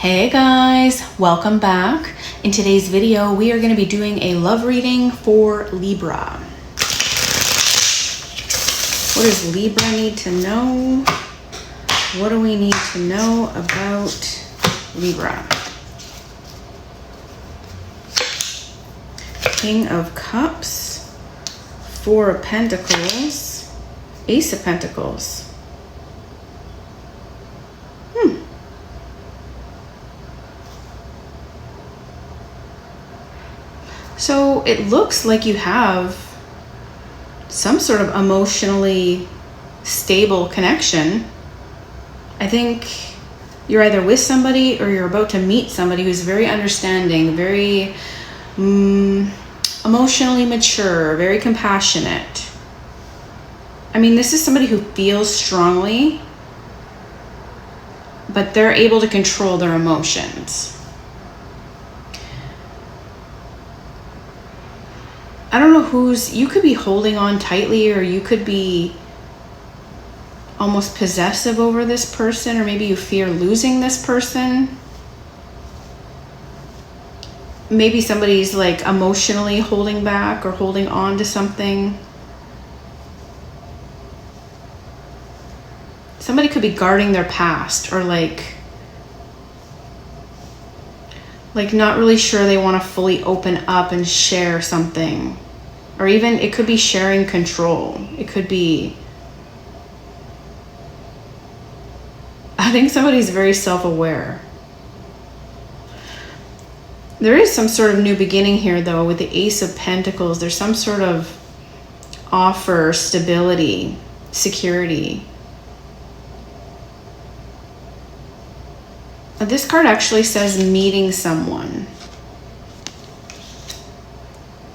Hey guys, welcome back. In today's video, we are going to be doing a love reading for Libra. What does Libra need to know? What do we need to know about Libra? King of Cups, Four of Pentacles, Ace of Pentacles. So it looks like you have some sort of emotionally stable connection. I think you're either with somebody or you're about to meet somebody who's very understanding, very emotionally mature, very compassionate. I mean, this is somebody who feels strongly, but they're able to control their emotions. I don't know you could be holding on tightly, or you could be almost possessive over this person, or maybe you fear losing this person. Maybe somebody's like emotionally holding back or holding on to something. Somebody could be guarding their past, or like not really sure they want to fully open up and share something. Or even it could be sharing control. It could be, I think somebody's very self-aware. There is some sort of new beginning here though with the Ace of Pentacles. There's some sort of offer, stability, security. This card actually says meeting someone.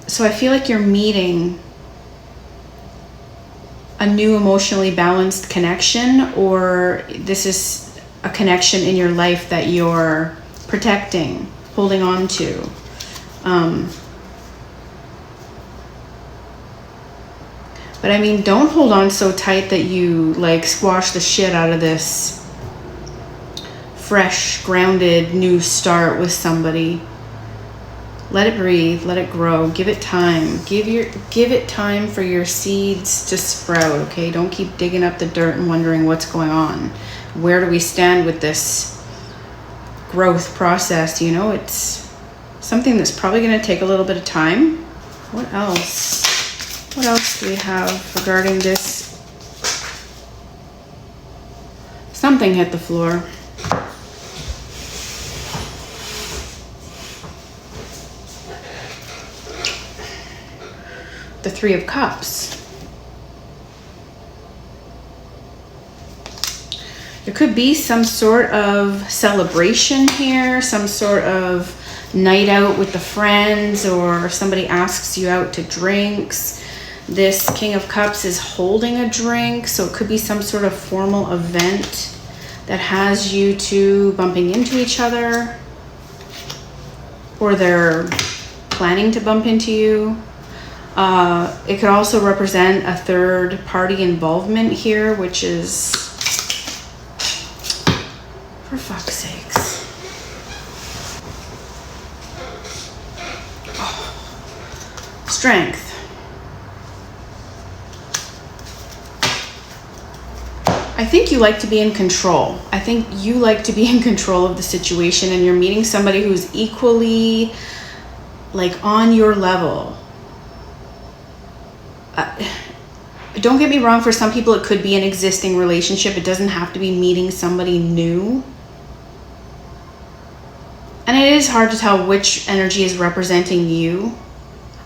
So I feel like you're meeting a new emotionally balanced connection, or this is a connection in your life that you're protecting, holding on to. But I mean, don't hold on so tight that you like squash the shit out of this fresh, grounded, new start with somebody. Let it breathe, let it grow, give it time. Give it time for your seeds to sprout, okay? Don't keep digging up the dirt and wondering what's going on. Where do we stand with this growth process? You know, it's something that's probably going to take a little bit of time. What else? What else do we have regarding this? Something hit the floor. The Three of Cups. There could be some sort of celebration here, some sort of night out with the friends, or somebody asks you out to drinks. This King of Cups is holding a drink, so it could be some sort of formal event that has you two bumping into each other, or they're planning to bump into you. It could also represent a third party involvement here, which is, for fuck's sakes. Oh. Strength. I think you like to be in control. I think you like to be in control of the situation, and you're meeting somebody who's equally like on your level. Don't get me wrong, for some people it could be an existing relationship. It doesn't have to be meeting somebody new. And it is hard to tell which energy is representing you.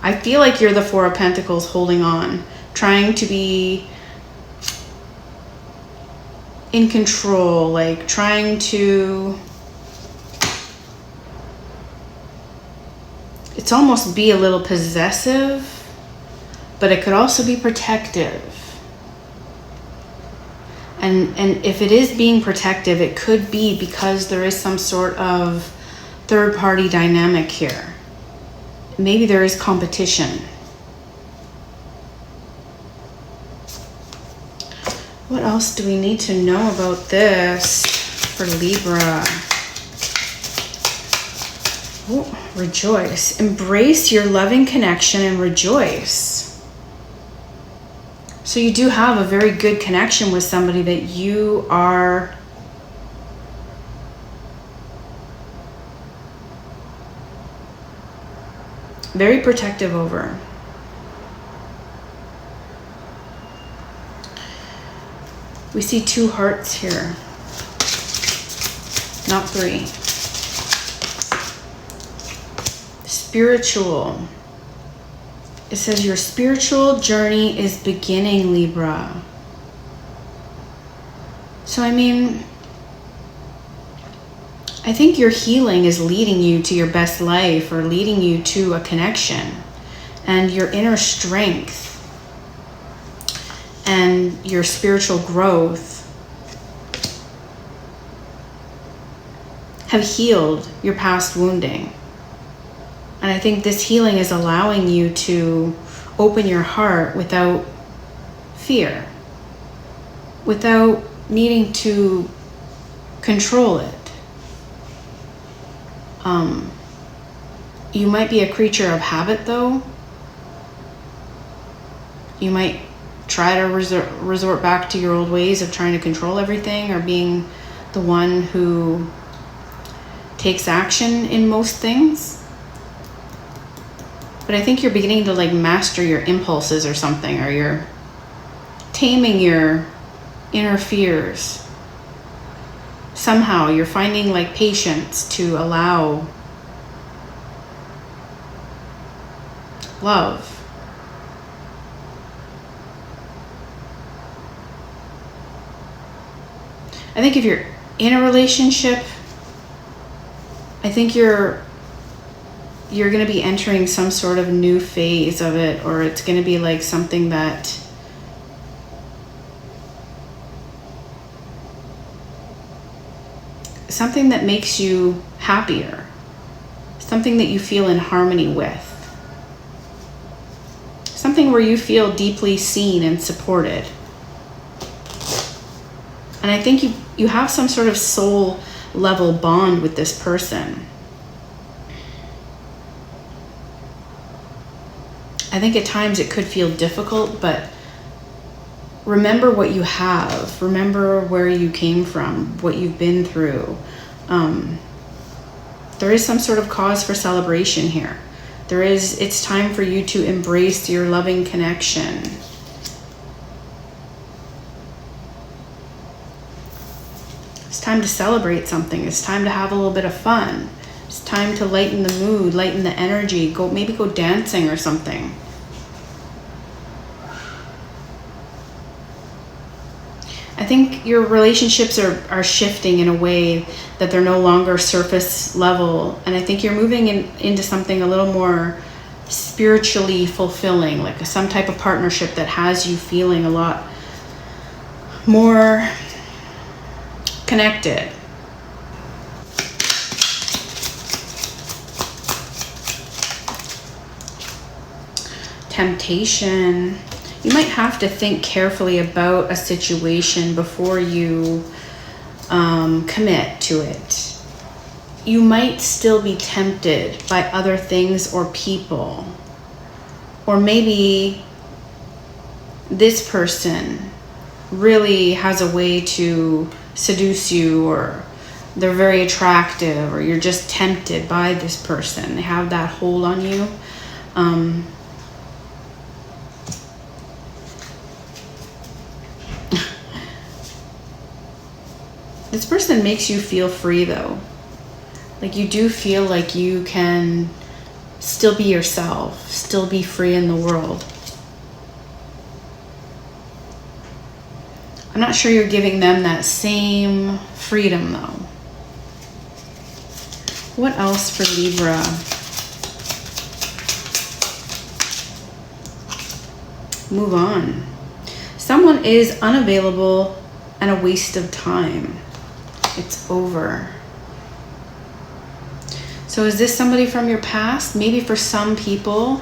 I feel like you're the Four of Pentacles holding on, trying to be in control, like trying to, it's almost be a little possessive. But it could also be protective. And if it is being protective, it could be because there is some sort of third party dynamic here. Maybe there is competition. What else do we need to know about this for Libra? Oh, rejoice. Embrace your loving connection and rejoice. So you do have a very good connection with somebody that you are very protective over. We see 2 hearts here, not 3. Spiritual. It says your spiritual journey is beginning, Libra. So, I mean, I think your healing is leading you to your best life, or leading you to a connection, and your inner strength and your spiritual growth have healed your past wounding. And I think this healing is allowing you to open your heart without fear, without needing to control it. You might be a creature of habit, though. You might try to resort back to your old ways of trying to control everything, or being the one who takes action in most things. But I think you're beginning to like master your impulses or something, or you're taming your inner fears. Somehow you're finding like patience to allow love. I think if you're in a relationship, I think you're going to be entering some sort of new phase of it, or it's going to be like something that makes you happier, something that you feel in harmony with, something where you feel deeply seen and supported. And I think you have some sort of soul level bond with this person. I think at times it could feel difficult, but remember what you have. Remember where you came from, what you've been through. There is some sort of cause for celebration here. It's time for you to embrace your loving connection. It's time to celebrate something. It's time to have a little bit of fun. It's time to lighten the mood, lighten the energy. Maybe go dancing or something. I think your relationships are shifting in a way that they're no longer surface level. And I think you're moving into something a little more spiritually fulfilling, like some type of partnership that has you feeling a lot more connected. Temptation. You might have to think carefully about a situation before you commit to it. You might still be tempted by other things or people. Or maybe this person really has a way to seduce you, or they're very attractive, or you're just tempted by this person. They have that hold on you. This person makes you feel free, though. Like you do feel like you can still be yourself, still be free in the world. I'm not sure you're giving them that same freedom, though. What else for Libra? Move on. Someone is unavailable and a waste of time. It's over. So is this somebody from your past? Maybe for some people,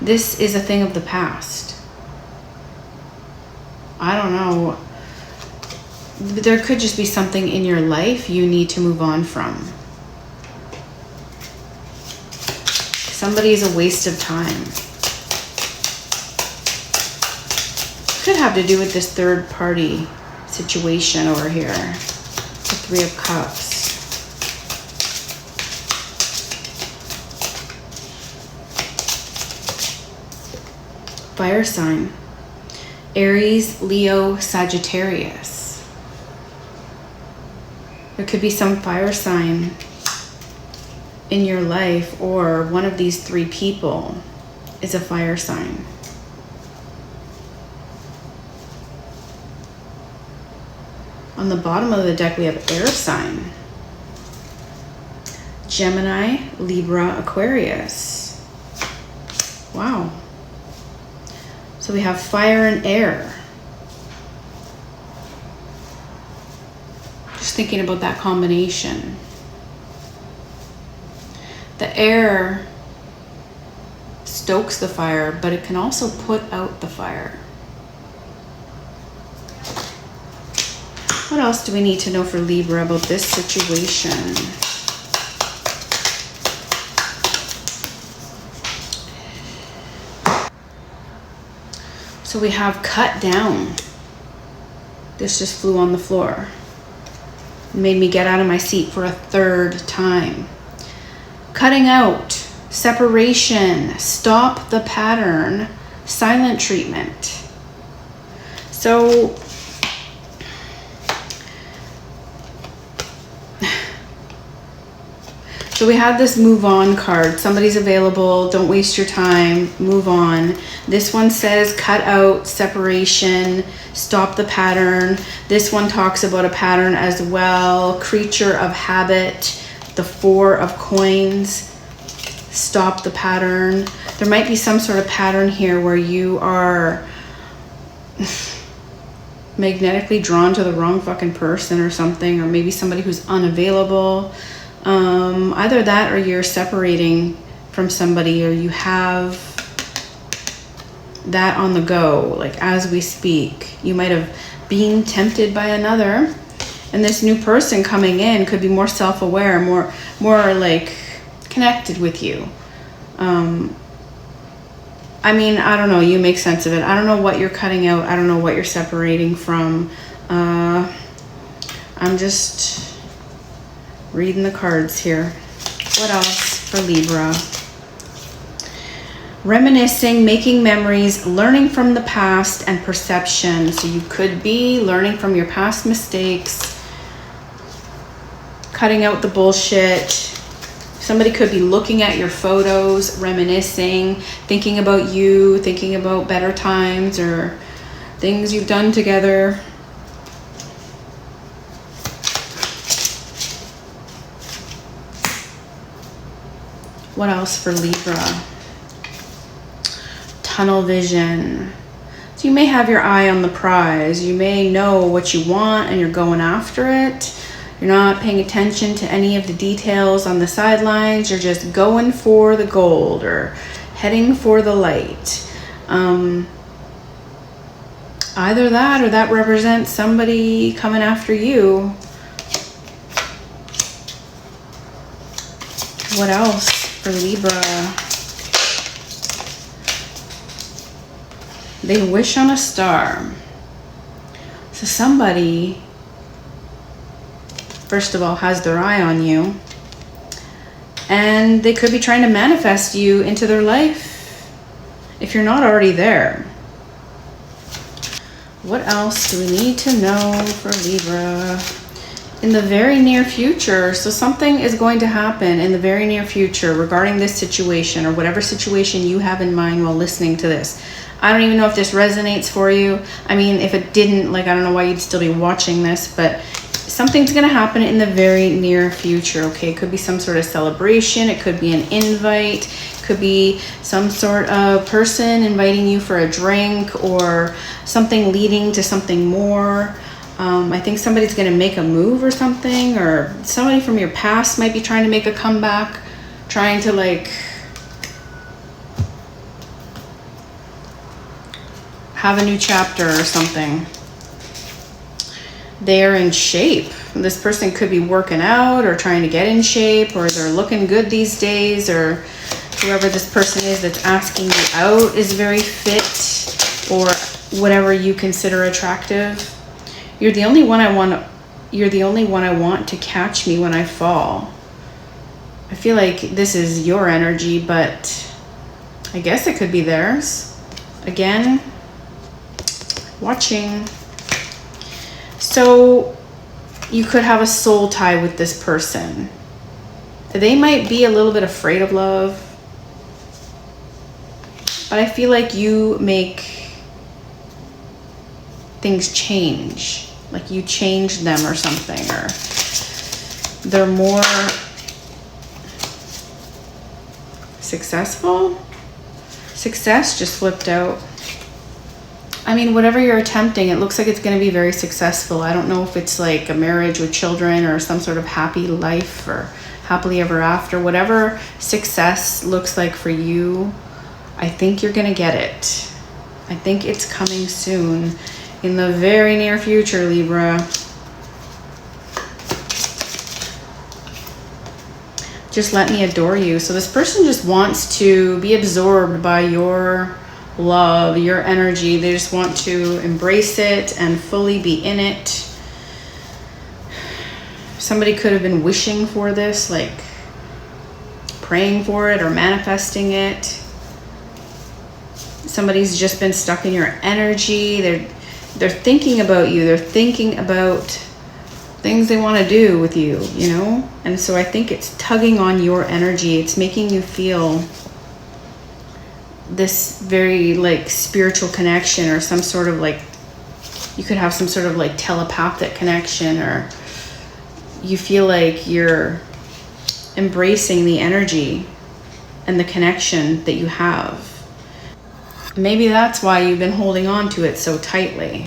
this is a thing of the past. I don't know. There could just be something in your life you need to move on from. Somebody's a waste of time. Could have to do with this third party situation over here. The Three of Cups. Fire sign. Aries, Leo, Sagittarius. There could be some fire sign in your life, or one of these three people is a fire sign. On the bottom of the deck, we have air sign. Gemini, Libra, Aquarius. Wow. So we have fire and air. Just thinking about that combination. The air stokes the fire, but it can also put out the fire. What else do we need to know for Libra about this situation? So we have cut down. This just flew on the floor. Made me get out of my seat for a third time. Cutting out, separation, stop the pattern, silent treatment. So we have this move on card. Somebody's available. Don't waste your time. Move on. This one says cut out, separation, stop the pattern. This one talks about a pattern as well. Creature of habit. The Four of Coins. Stop the pattern. There might be some sort of pattern here where you are magnetically drawn to the wrong fucking person or something, or maybe somebody who's unavailable. Either that, or you're separating from somebody, or you have that on the go, like as we speak. You might have been tempted by another, and this new person coming in could be more self-aware, more like connected with you. I mean, I don't know, you make sense of it. I don't know what you're cutting out. I don't know what you're separating from. I'm just reading the cards here. What else for Libra? Reminiscing, making memories, learning from the past, and perception. So you could be learning from your past mistakes, cutting out the bullshit. Somebody could be looking at your photos, reminiscing, thinking about you, thinking about better times or things you've done together. What else for Libra? Tunnel vision. So you may have your eye on the prize. You may know what you want and you're going after it. You're not paying attention to any of the details on the sidelines. You're just going for the gold or heading for the light. Either that, or that represents somebody coming after you. What else for Libra? They wish on a star. So somebody, first of all, has their eye on you, and they could be trying to manifest you into their life if you're not already there. What else do we need to know for Libra in the very near future? So something is going to happen in the very near future regarding this situation, or whatever situation you have in mind while listening to this. I don't even know if this resonates for you. I mean, if it didn't, like, I don't know why you'd still be watching this, but something's going to happen in the very near future, okay? It could be some sort of celebration. It could be an invite. It could be some sort of person inviting you for a drink, or something leading to something more. I think somebody's going to make a move or something, or somebody from your past might be trying to make a comeback, trying to, like, have a new chapter or something. They're in shape. This person could be working out or trying to get in shape, or they're looking good these days, or whoever this person is that's asking you out is very fit, or whatever you consider attractive. You're the only one I want. You're the only one I want to catch me when I fall. I feel like this is your energy, but I guess it could be theirs. Again, watching. So you could have a soul tie with this person. They might be a little bit afraid of love, but I feel like you make things change. Like you change them or something, or they're more successful. Success just flipped out. I mean, whatever you're attempting, it looks like it's going to be very successful. I don't know if it's like a marriage with children or some sort of happy life or happily ever after. Whatever success looks like for you, I think you're going to get it. I think it's coming soon. In the very near future, Libra. Just let me adore you. So this person just wants to be absorbed by your love, your energy. They just want to embrace it and fully be in it. Somebody could have been wishing for this, like praying for it or manifesting it. Somebody's just been stuck in your energy. They're thinking about you. They're thinking about things they want to do with you, you know? And so I think it's tugging on your energy. It's making you feel this very like spiritual connection, or some sort of like, you could have some sort of like telepathic connection, or you feel like you're embracing the energy and the connection that you have. Maybe that's why you've been holding on to it so tightly.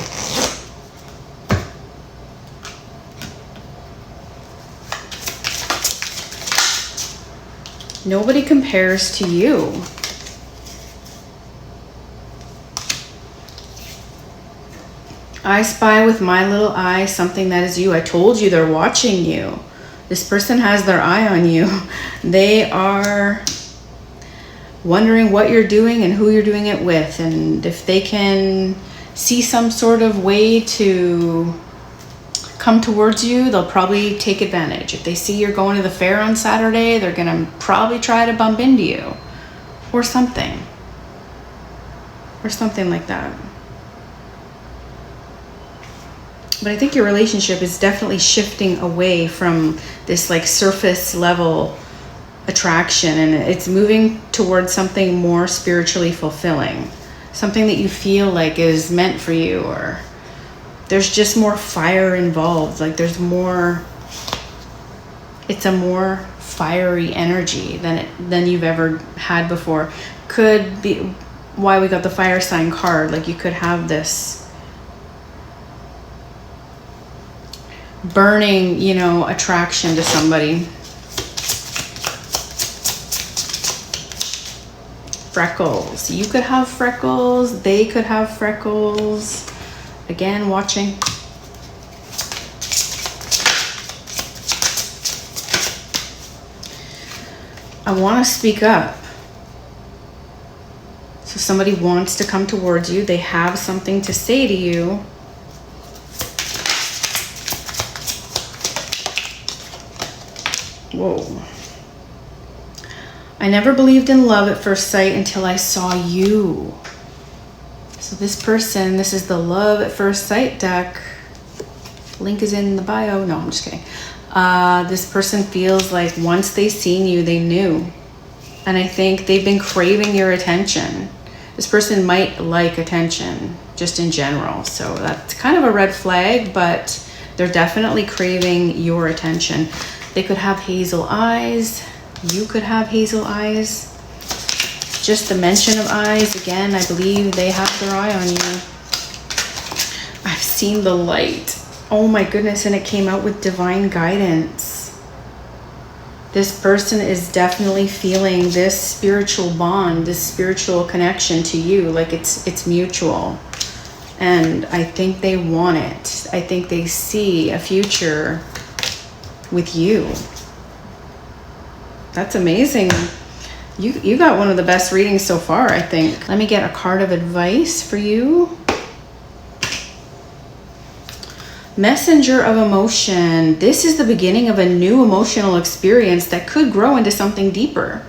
Nobody compares to you. I spy with my little eye something that is you. I told you they're watching you. This person has their eye on you. They are wondering what you're doing and who you're doing it with, and if they can see some sort of way to come towards you, they'll probably take advantage. If they see you're going to the fair on Saturday, they're gonna probably try to bump into you, or something like that. But I think your relationship is definitely shifting away from this like surface level attraction, and it's moving towards something more spiritually fulfilling, something that you feel like is meant for you, or there's just more fire involved. Like there's more, it's a more fiery energy than you've ever had before. Could be why we got the fire sign card. Like you could have this burning, you know, attraction to somebody. Freckles. You could have freckles. They could have freckles. Again, watching. I want to speak up. So somebody wants to come towards you. They have something to say to you. Whoa. I never believed in love at first sight until I saw you. So this person, this is the love at first sight deck. Link is in the bio. No, I'm just kidding. This person feels like once they seen you, they knew. And I think they've been craving your attention. This person might like attention just in general. So that's kind of a red flag, but they're definitely craving your attention. They could have hazel eyes. You could have hazel eyes. Just the mention of eyes, again, I believe they have their eye on you. I've seen the light. Oh my goodness, and it came out with divine guidance. This person is definitely feeling this spiritual bond, this spiritual connection to you, like it's mutual. And I think they want it. I think they see a future with you. That's amazing. You got one of the best readings so far, I think. Let me get a card of advice for you. Messenger of emotion. This is the beginning of a new emotional experience that could grow into something deeper.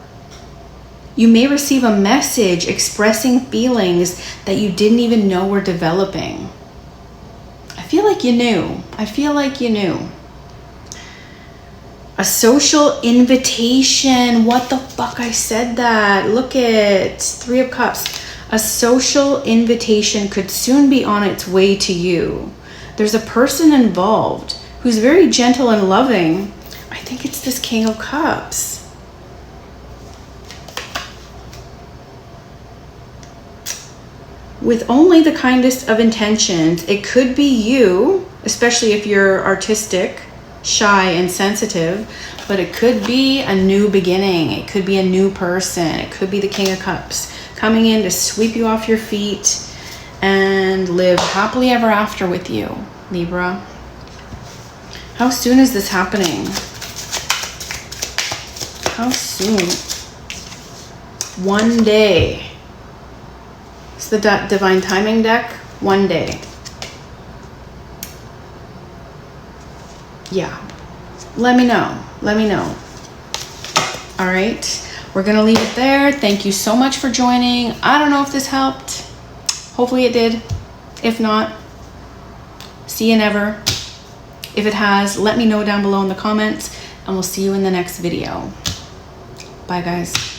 You may receive a message expressing feelings that you didn't even know were developing. I feel like you knew. I feel like you knew. A social invitation. What the fuck? I said that. Look at 3 of Cups. A social invitation could soon be on its way to you. There's a person involved who's very gentle and loving. I think it's this King of Cups. With only the kindest of intentions. It could be you, especially if you're artistic, shy and sensitive, but it could be a new beginning. It could be a new person. It could be the King of Cups coming in to sweep you off your feet and live happily ever after with you, Libra. How soon is this happening? How soon? One day. It's the Divine Timing deck. One day. Yeah, let me know. Let me know. All right, we're gonna leave it there. Thank you so much for joining. I don't know if this helped. Hopefully it did. If not, see you never. If it has, let me know down below in the comments, and we'll see you in the next video. Bye, guys.